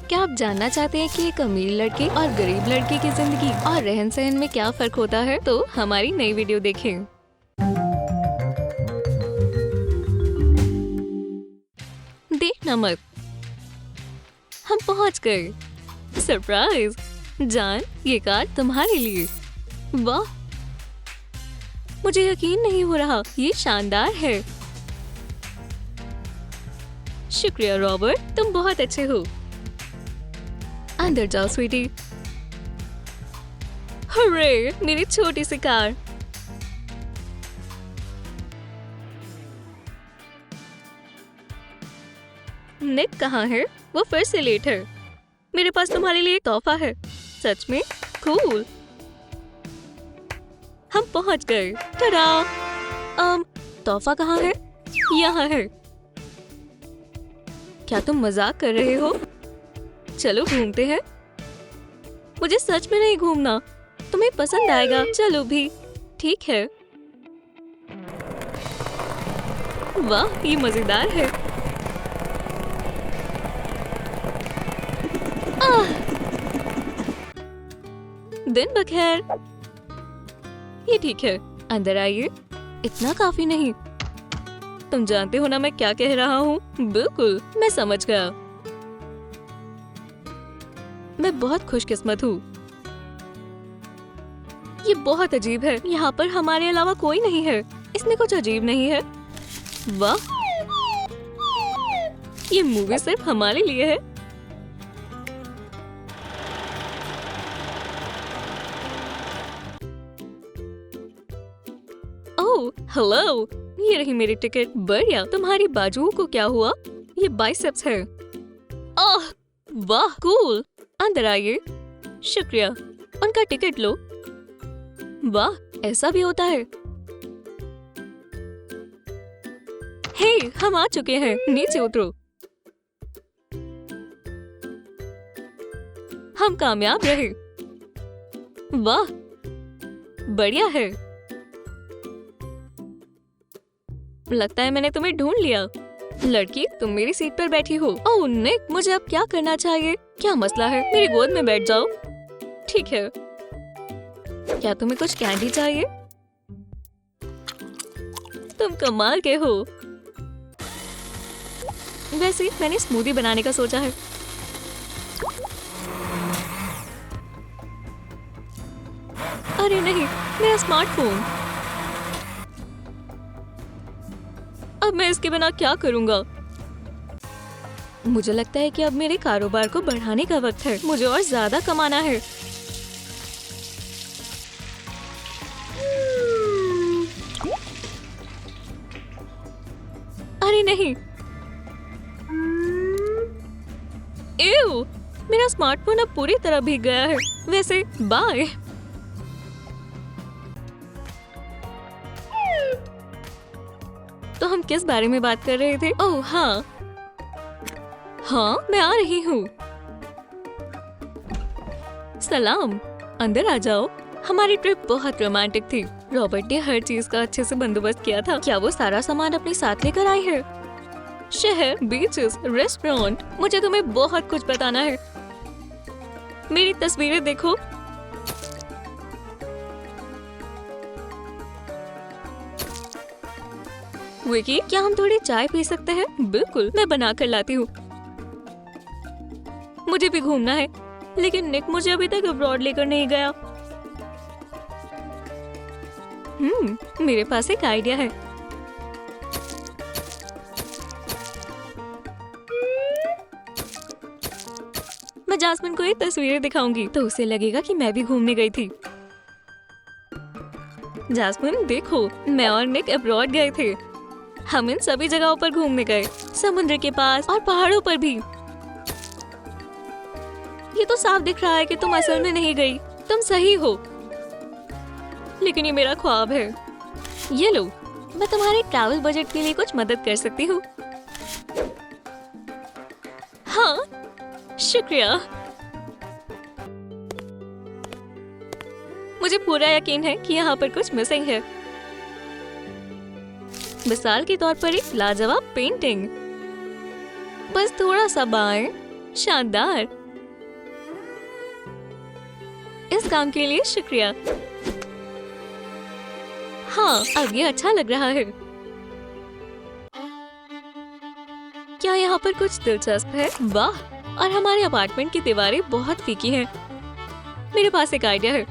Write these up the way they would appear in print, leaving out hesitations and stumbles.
क्या आप जानना चाहते हैं कि एक अमीर लड़के और गरीब लड़के की जिंदगी और रहन सहन में क्या फर्क होता है? तो हमारी नई वीडियो देखें। देखना मत, हम पहुंच गए। सरप्राइज जान, ये कार तुम्हारे लिए। वाह, मुझे यकीन नहीं हो रहा, ये शानदार है। शुक्रिया रॉबर्ट, तुम बहुत अच्छे हो। अंदर जाओ स्वीटी। हुर्रे, मेरी छोटी सी कार। निक कहाँ है? वो फिर से लेट है। मेरे पास तुम्हारे लिए एक तोहफा है। सच में कूल। हम पहुंच गए। टडा! तोहफा कहाँ है? यहाँ है। क्या तुम मजाक कर रहे हो? चलो घूमते हैं। मुझे सच में नहीं घूमना, तुम्हें पसंद आएगा। चलो भी। ठीक है। वाह, ये मजेदार है। दिन बखैर। ये ठीक है, अंदर आइए। इतना काफी नहीं। तुम जानते हो ना मैं क्या कह रहा हूँ। बिल्कुल, मैं समझ गया। मैं बहुत खुशकिस्मत हूँ। ये बहुत अजीब है, यहाँ पर हमारे अलावा कोई नहीं है। इसमें कुछ अजीब नहीं है। वाह, ये मूवी सिर्फ हमारे लिए है। ओह हेलो, ये रही मेरी टिकट। बढ़िया। तुम्हारी बाजुओं को क्या हुआ? ये बाइसेप्स है। ओह वाह, कूल। अंदर आइए। शुक्रिया। उनका टिकट लो। वाह, ऐसा भी होता है। हे, हम आ चुके हैं। नीचे उतरो। हम कामयाब रहे। वाह, बढ़िया है। लगता है मैंने तुम्हें ढूंढ लिया। लड़की, तुम मेरी सीट पर बैठी हो। ओह निक, मुझे अब क्या करना चाहिए? क्या मसला है? मेरी गोद में बैठ जाओ। ठीक है। क्या तुम्हें कुछ कैंडी चाहिए? तुम कमाल के हो। वैसे मैंने स्मूदी बनाने का सोचा है। अरे नहीं, मेरा स्मार्टफोन। अब मैं इसके बिना क्या करूंगा? मुझे लगता है कि अब मेरे कारोबार को बढ़ाने का वक्त है। मुझे और ज्यादा कमाना है। अरे नहीं। एव, मेरा स्मार्टफोन अब पूरी तरह भीग गया है। वैसे बाय। तो हम किस बारे में बात कर रहे थे? ओह हाँ, मैं आ रही हूँ। सलाम, अंदर आ जाओ। हमारी ट्रिप बहुत रोमांटिक थी। रॉबर्ट ने हर चीज का अच्छे से बंदोबस्त किया था। क्या वो सारा सामान अपने साथ लेकर आई है? शहर, बीचेस, रेस्टोरेंट। मुझे तुम्हें बहुत कुछ बताना है। मेरी तस्वीरें देखो। विकी, क्या हम थोड़ी चाय पी सकते हैं? बिल्कुल, मैं बना कर लाती हूँ। मुझे भी घूमना है, लेकिन निक मुझे अभी तक अब्रॉड लेकर नहीं गया। मेरे पास एक आइडिया है। मैं जास्मिन को ये तस्वीरें दिखाऊंगी तो उसे लगेगा कि मैं भी घूमने गई थी। जास्मिन देखो, मैं और निक अब्रॉड गए थे। हम इन सभी जगहों पर घूमने गए, समुद्र के पास और पहाड़ों पर भी। ये तो साफ दिख रहा है कि तुम असल में नहीं गई। तुम सही हो, लेकिन ये मेरा ख्वाब है। ये लो, मैं तुम्हारे ट्रैवल बजट के लिए कुछ मदद कर सकती हूँ। हाँ, शुक्रिया। मुझे पूरा यकीन है कि यहाँ पर कुछ मिसिंग है। मिसाल के तौर पर एक लाजवाब पेंटिंग। बस थोड़ा सा बाएं। शानदार। इस काम के लिए शुक्रिया। हाँ, अब ये अच्छा लग रहा है। क्या यहाँ पर कुछ दिलचस्प है? वाह, और हमारे अपार्टमेंट की दीवारें बहुत फीकी हैं। मेरे पास एक आइडिया है।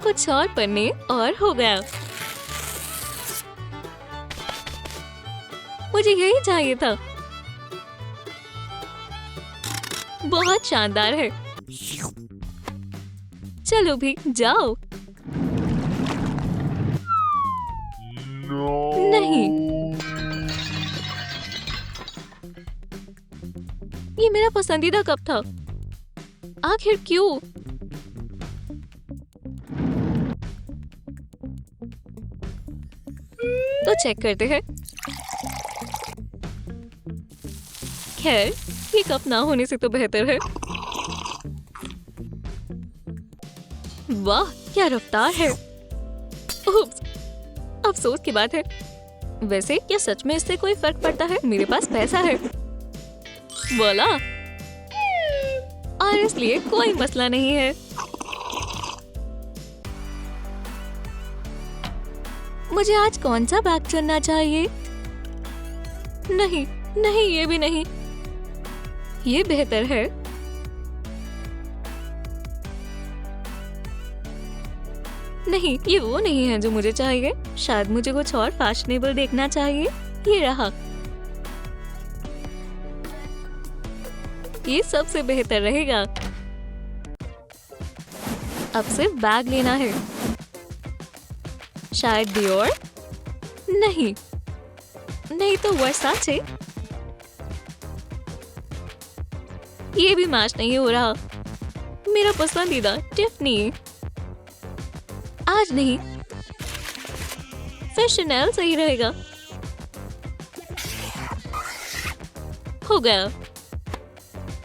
कुछ और पन्ने और हो गया। मुझे यही चाहिए था। बहुत शानदार है। चलो भी जाओ। नहीं, ये मेरा पसंदीदा कप था। आखिर क्यों? तो चेक करते हैं। खैर, ये कप ना होने से तो बेहतर है। वाह, क्या रफ्तार है। उप्स, अफसोस की बात है। वैसे क्या सच में इससे कोई फर्क पड़ता है? मेरे पास पैसा है। बोला, और इसलिए कोई मसला नहीं है। मुझे आज कौन सा बैग चुनना चाहिए? नहीं, नहीं, ये भी नहीं। ये बेहतर है। नहीं, ये वो नहीं है जो मुझे चाहिए। शायद मुझे कुछ और फैशनेबल देखना चाहिए। ये रहा। ये सबसे बेहतर रहेगा। अब सिर्फ बैग लेना है। शायद डियोर? नहीं, नहीं तो वर्साचे। ये भी मैच नहीं हो रहा। मेरा पसंदीदा टिफनी। आज नहीं, फिर शनेल सही रहेगा। हो गया।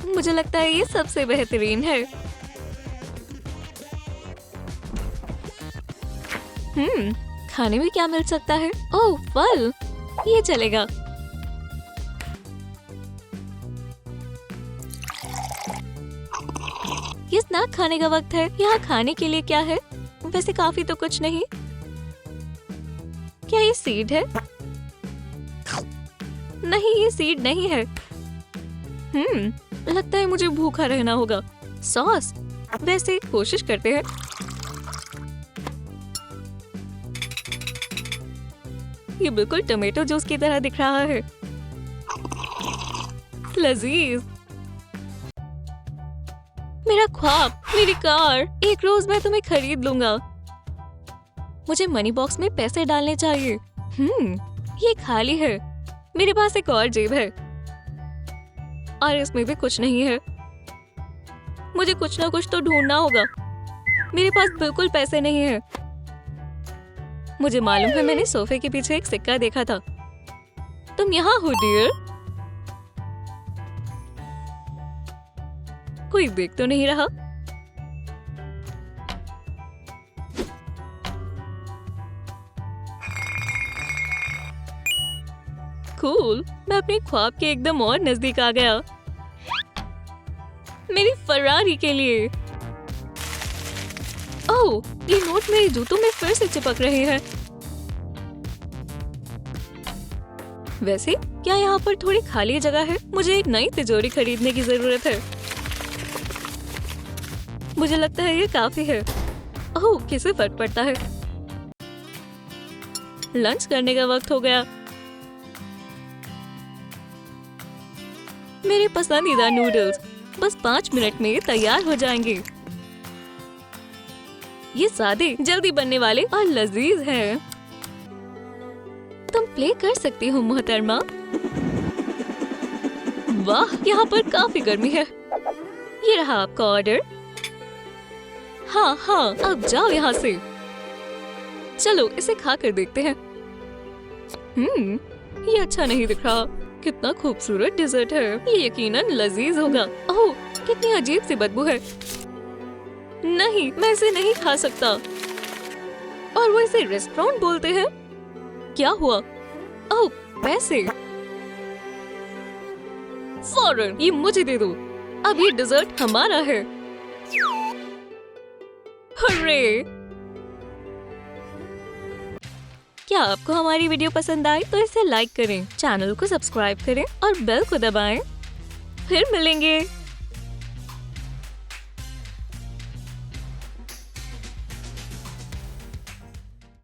मुझे लगता है ये सबसे बेहतरीन है। खाने में क्या मिल सकता है? ओह, फल। ये चलेगा। ये स्नैक खाने का वक्त है। यहाँ खाने के लिए क्या है? वैसे काफी तो कुछ नहीं। क्या ये सीड है? नहीं, ये सीड नहीं है। लगता है मुझे भूखा रहना होगा। सॉस? वैसे कोशिश करते हैं। ये बिल्कुल टोमेटो जूस की तरह दिख रहा है। लजीज। मेरा ख्वाब, मेरी कार। एक रोज मैं तुम्हें खरीद लूंगा। मुझे मनी बॉक्स में पैसे डालने चाहिए। ये खाली है। मेरे पास एक और जेब है और इसमें भी कुछ नहीं है। मुझे कुछ ना कुछ तो ढूंढना होगा। मेरे पास बिल्कुल पैसे नहीं है। मुझे मालूम है, मैंने सोफे के पीछे एक सिक्का देखा था। तुम यहाँ हो डियर? कोई देख तो नहीं रहा? कूल, मैं अपने ख्वाब के एकदम और नजदीक आ गया। मेरी फरारी के लिए। ओह, ये नोट मेरे जूतों में फिर से चिपक रहे हैं। वैसे क्या यहाँ पर थोड़ी खाली जगह है? मुझे एक नई तिजोरी खरीदने की जरूरत है। मुझे लगता है ये काफी है। ओह, किसे फर्क पड़ता है? लंच करने का वक्त हो गया। मेरे पसंदीदा नूडल्स बस 5 मिनट में तैयार हो जाएंगे। ये सादे, जल्दी बनने वाले और लजीज हैं। तुम प्ले कर सकती हो मोहतरमा। वाह, यहाँ पर काफी गर्मी है। ये रहा आपका ऑर्डर। हाँ हाँ, अब जाओ यहाँ से। चलो इसे खा कर देखते हैं। ये अच्छा नहीं दिख रहा। कितना खूबसूरत डिजर्ट है। ये यकीनन लजीज होगा। ओह, कितनी अजीब सी बदबू है। नहीं, मैं इसे नहीं खा सकता। और वो इसे रेस्टोरेंट बोलते हैं? क्या हुआ? ओह, पैसे। फौरन ये मुझे दे दो। अब ये डिजर्ट हमारा है। हर्रे! क्या आपको हमारी वीडियो पसंद आई तो इसे लाइक करें, चैनल को सब्सक्राइब करें और बेल को दबाएं। फिर मिलेंगे।